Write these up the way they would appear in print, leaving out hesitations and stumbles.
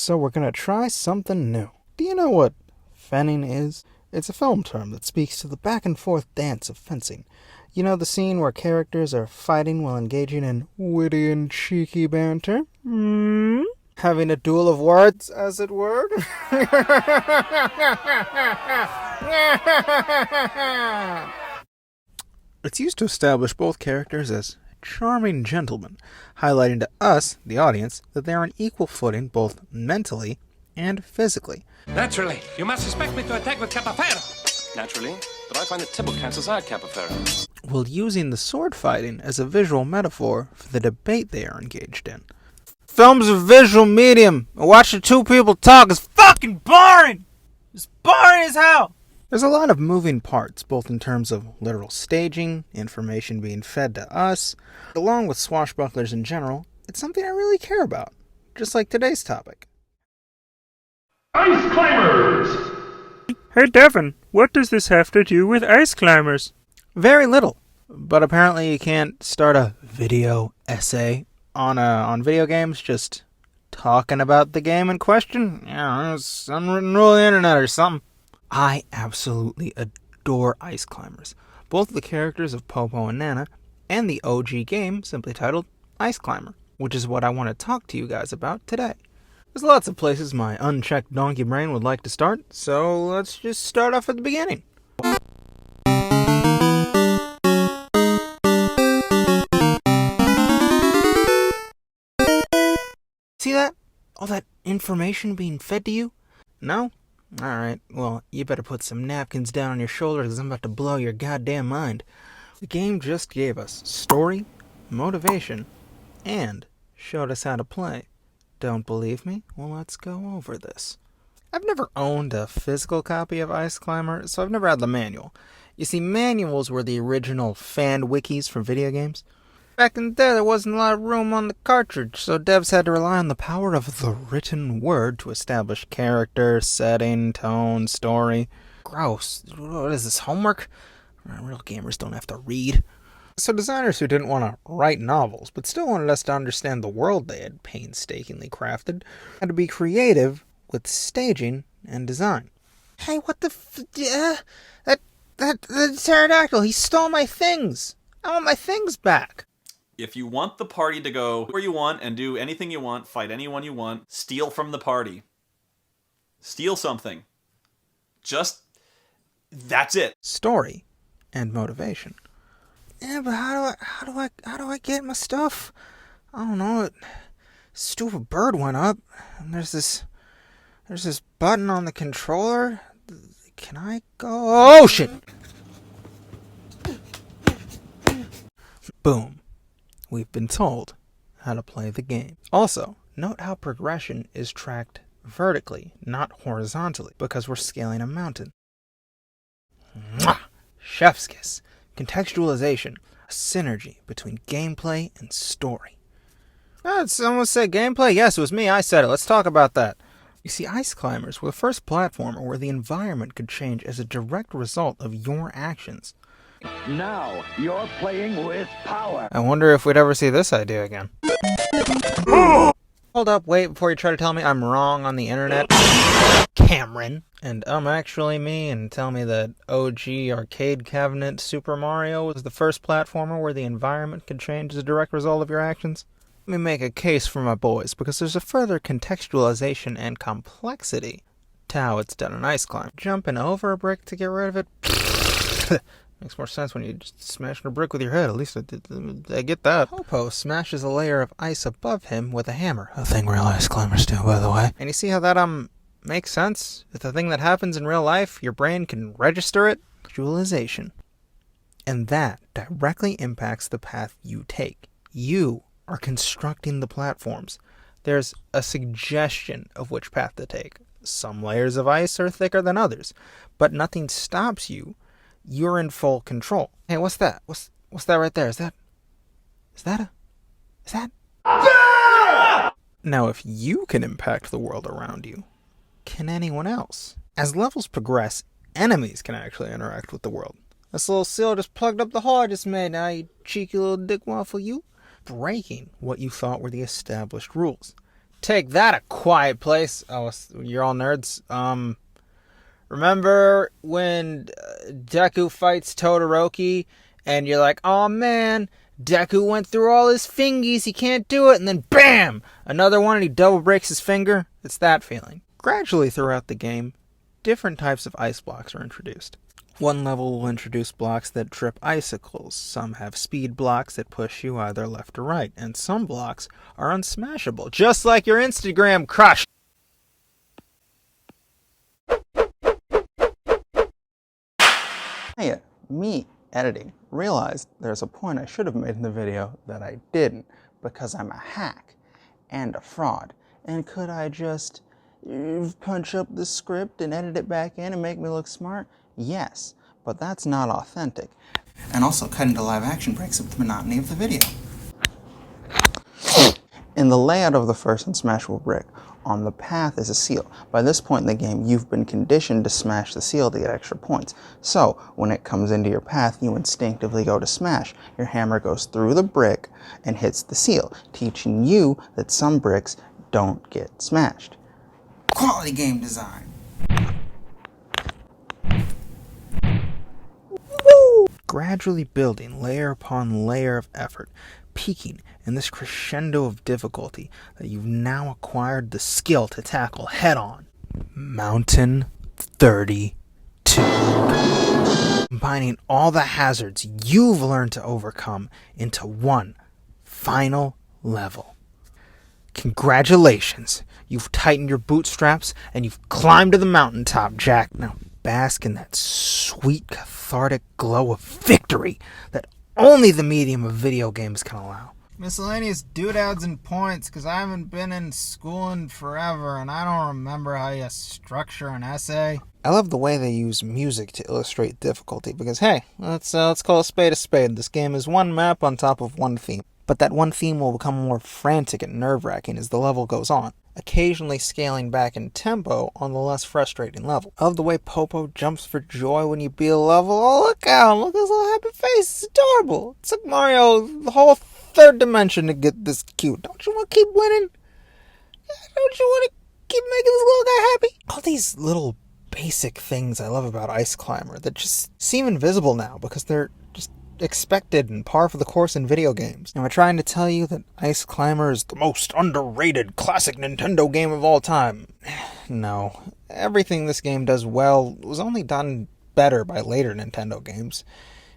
So we're gonna try something new. Do you know what fenning is? It's a film term that speaks to the back and forth dance of fencing. You know the scene where characters are fighting while engaging in witty and cheeky banter? Having a duel of words, as it were? It's used to establish both characters as charming gentlemen, highlighting to us, the audience, that they are on equal footing both mentally and physically. Naturally, you must expect me to attack with Capoferro. Naturally, but I find that Tibble cancels out Capoferro. While using the sword fighting as a visual metaphor for the debate they are engaged in. Film's a visual medium, and watching two people talk is fucking boring! It's boring as hell! There's a lot of moving parts, both in terms of literal staging, information being fed to us, along with swashbucklers in general. It's something I really care about, just like today's topic. Ice climbers! Hey Devin, what does this have to do with ice climbers? Very little, but apparently you can't start a video essay on video games just talking about the game in question. Yeah, it's unwritten rule of the internet or something. I absolutely adore ice climbers, both the characters of Popo and Nana, and the OG game simply titled Ice Climber, which is what I want to talk to you guys about today. There's lots of places my unchecked donkey brain would like to start, so let's just start off at the beginning. See that? All that information being fed to you? No? Alright, well, you better put some napkins down on your shoulders because I'm about to blow your goddamn mind. The game just gave us story, motivation, and showed us how to play. Don't believe me? Well, let's go over this. I've never owned a physical copy of Ice Climber, so I've never had the manual. You see, manuals were the original fan wikis for video games. Back in the day, there wasn't a lot of room on the cartridge, so devs had to rely on the power of the written word to establish character, setting, tone, story. Gross. What is this, homework? Real gamers don't have to read. So designers who didn't want to write novels, but still wanted us to understand the world they had painstakingly crafted, had to be creative with staging and design. Hey, what the that pterodactyl, he stole my things! I want my things back! If you want the party to go where you want and do anything you want, fight anyone you want, steal from the party. Steal something. That's it. Story and motivation. Yeah, but how do I get my stuff? I don't know. Stupid bird went up, and there's this button on the controller. Can I go? Oh shit! Boom. We've been told how to play the game. Also, note how progression is tracked vertically, not horizontally, because we're scaling a mountain. Mwah! Chef's kiss. Contextualization. A synergy between gameplay and story. Did someone say gameplay? Yes, it was me. I said it. Let's talk about that. You see, Ice Climbers were the first platformer where the environment could change as a direct result of your actions. Now you're playing with power. I wonder if we'd ever see this idea again. Hold up, wait, before you try to tell me I'm wrong on the internet. Cameron. And actually me, and tell me that OG arcade cabinet Super Mario was the first platformer where the environment could change as a direct result of your actions. Let me make a case for my boys, because there's a further contextualization and complexity to how it's done in Ice Climb. Jumping over a brick to get rid of it? Makes more sense when you just smash a brick with your head. At least I get that. Popo smashes a layer of ice above him with a hammer. A thing real ice climbers do, by the way. And you see how that, makes sense? It's a thing that happens in real life. Your brain can register it. Visualization. And that directly impacts the path you take. You are constructing the platforms. There's a suggestion of which path to take. Some layers of ice are thicker than others, but nothing stops you. You're in full control. Hey, what's that? What's that right there? Is that? Now, if you can impact the world around you, can anyone else? As levels progress, enemies can actually interact with the world. This little seal just plugged up the hole I just made. Now, you cheeky little dick waffle, you. Breaking what you thought were the established rules. Take that, A Quiet Place. Oh, you're all nerds. Remember when Deku fights Todoroki, and you're like, oh man, Deku went through all his fingies, he can't do it, and then BAM! Another one and he double breaks his finger? It's that feeling. Gradually throughout the game, different types of ice blocks are introduced. One level will introduce blocks that trip icicles, some have speed blocks that push you either left or right, and some blocks are unsmashable, just like your Instagram crush. Hey, me editing realized there's a point I should have made in the video that I didn't, because I'm a hack and a fraud. And could I just punch up the script and edit it back in and make me look smart? Yes, but that's not authentic. And also, cutting to live action breaks up the monotony of the video. In the layout of the first unsmashable brick, on the path is a seal. By this point in the game, you've been conditioned to smash the seal to get extra points. So, when it comes into your path, you instinctively go to smash. Your hammer goes through the brick and hits the seal, teaching you that some bricks don't get smashed. Quality game design. Woo! Gradually building layer upon layer of effort, peaking in this crescendo of difficulty that you've now acquired the skill to tackle head-on. Mountain 32. Combining all the hazards you've learned to overcome into one final level. Congratulations! You've tightened your bootstraps and you've climbed to the mountaintop, Jack. Now bask in that sweet, cathartic glow of victory that only the medium of video games can allow. Miscellaneous doodads and points, because I haven't been in school in forever and I don't remember how you structure an essay. I love the way they use music to illustrate difficulty, because hey, let's call a spade a spade. This game is one map on top of one theme. But that one theme will become more frantic and nerve-wracking as the level goes on, occasionally scaling back in tempo on the less frustrating level. I love the way Popo jumps for joy when you beat a level. Oh, look at him! Look at his little happy face! It's adorable! It took Mario the whole third dimension to get this cute. Don't you want to keep winning? Don't you want to keep making this little guy happy? All these little basic things I love about Ice Climber that just seem invisible now because they're just expected and par for the course in video games. Am I trying to tell you that Ice Climber is the most underrated classic Nintendo game of all time? No. Everything this game does well was only done better by later Nintendo games.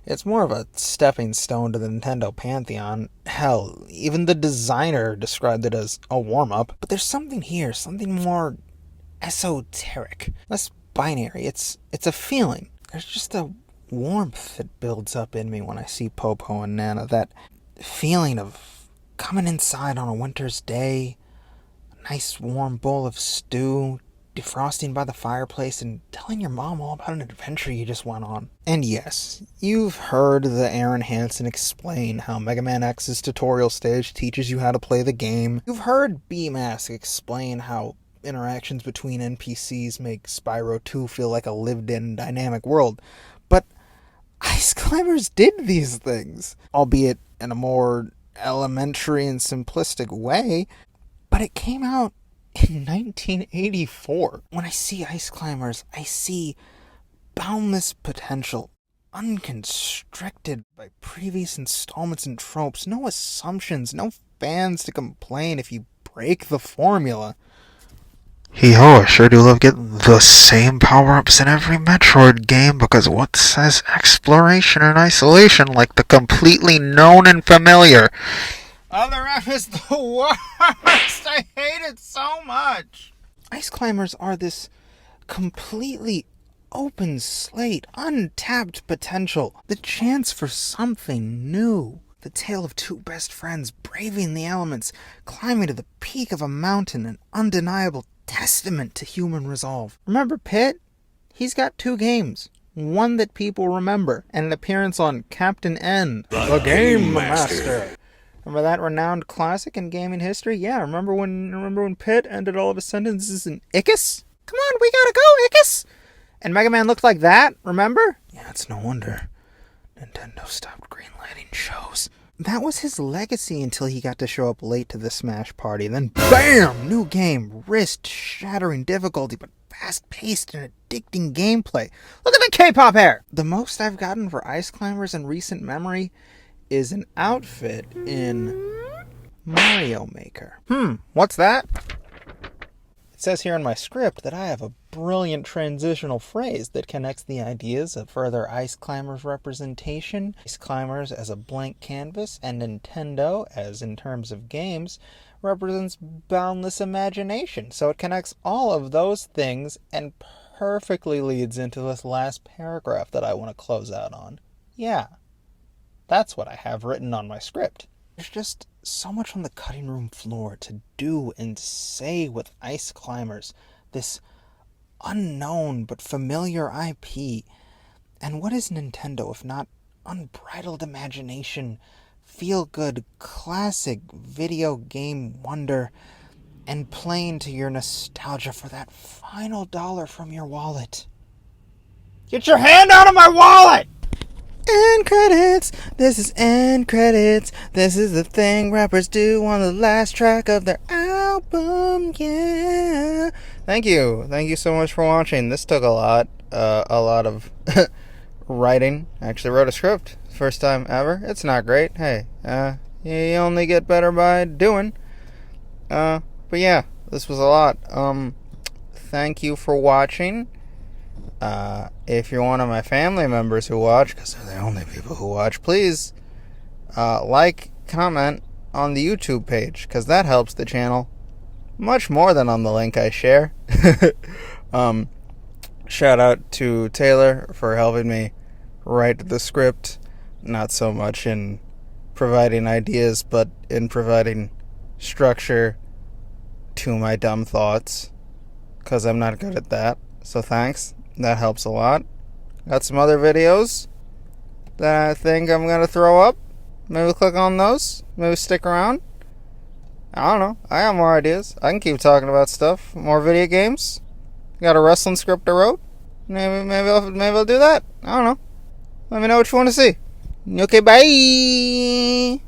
It's more of a stepping stone to the Nintendo pantheon. Hell, even the designer described it as a warm-up. But there's something here, something more esoteric, less binary. It's a feeling. There's just a warmth that builds up in me when I see Popo and Nana. That feeling of coming inside on a winter's day, a nice warm bowl of stew, defrosting by the fireplace, and telling your mom all about an adventure you just went on. And yes, you've heard the Aaron Hansen explain how Mega Man X's tutorial stage teaches you how to play the game. You've heard B-Mask explain how interactions between NPCs make Spyro 2 feel like a lived-in dynamic world. But Ice Climbers did these things, albeit in a more elementary and simplistic way, but it came out in 1984. When I see Ice Climbers, I see boundless potential, unconstricted by previous installments and tropes, no assumptions, no fans to complain if you break the formula. Hee-ho, I sure do love getting the same power-ups in every Metroid game, because what says exploration and isolation like the completely known and familiar? Other F is the worst! I hate it so much! Ice Climbers are this completely open slate, untapped potential, the chance for something new. The tale of two best friends braving the elements, climbing to the peak of a mountain, an undeniable testament to human resolve. Remember Pit? He's got 2 games. One that people remember, and an appearance on Captain N, the Game Master. Remember that renowned classic in gaming history? Yeah, remember when Pit ended all of his sentences in Icus? Come on, we gotta go, Icus! And Mega Man looked like that, remember? Yeah, it's no wonder Nintendo stopped greenlighting shows. That was his legacy until he got to show up late to the Smash Party. Then, BAM! New game, wrist-shattering difficulty, but fast-paced and addicting gameplay. Look at the K-pop hair! The most I've gotten for Ice Climbers in recent memory is an outfit in Mario Maker. What's that? It says here in my script that I have a brilliant transitional phrase that connects the ideas of further Ice Climbers representation, Ice Climbers as a blank canvas, and Nintendo, as in terms of games, represents boundless imagination. So it connects all of those things and perfectly leads into this last paragraph that I want to close out on. Yeah, that's what I have written on my script. There's just so much on the cutting room floor to do and say with Ice Climbers, this unknown but familiar IP. And what is Nintendo if not unbridled imagination, feel-good, classic video game wonder, and playing to your nostalgia for that final dollar from your wallet? Get your hand out of my wallet! End credits. This is end credits. This is the thing rappers do on the last track of their album. Yeah. Thank you. Thank you so much for watching. This took a lot of writing. I actually wrote a script. First time ever. It's not great. Hey, you only get better by doing. But yeah, this was a lot. Thank you for watching. If you're one of my family members who watch, because they're the only people who watch, please like, comment on the YouTube page, because that helps the channel much more than on the link I share. Shout out to Taylor for helping me write the script, not so much in providing ideas, but in providing structure to my dumb thoughts, because I'm not good at that. So thanks. That helps a lot. Got some other videos that I think I'm going to throw up. Maybe click on those. Maybe stick around. I don't know. I got more ideas. I can keep talking about stuff. More video games. Got a wrestling script I wrote. Maybe I'll do that. I don't know. Let me know what you want to see. Okay, bye.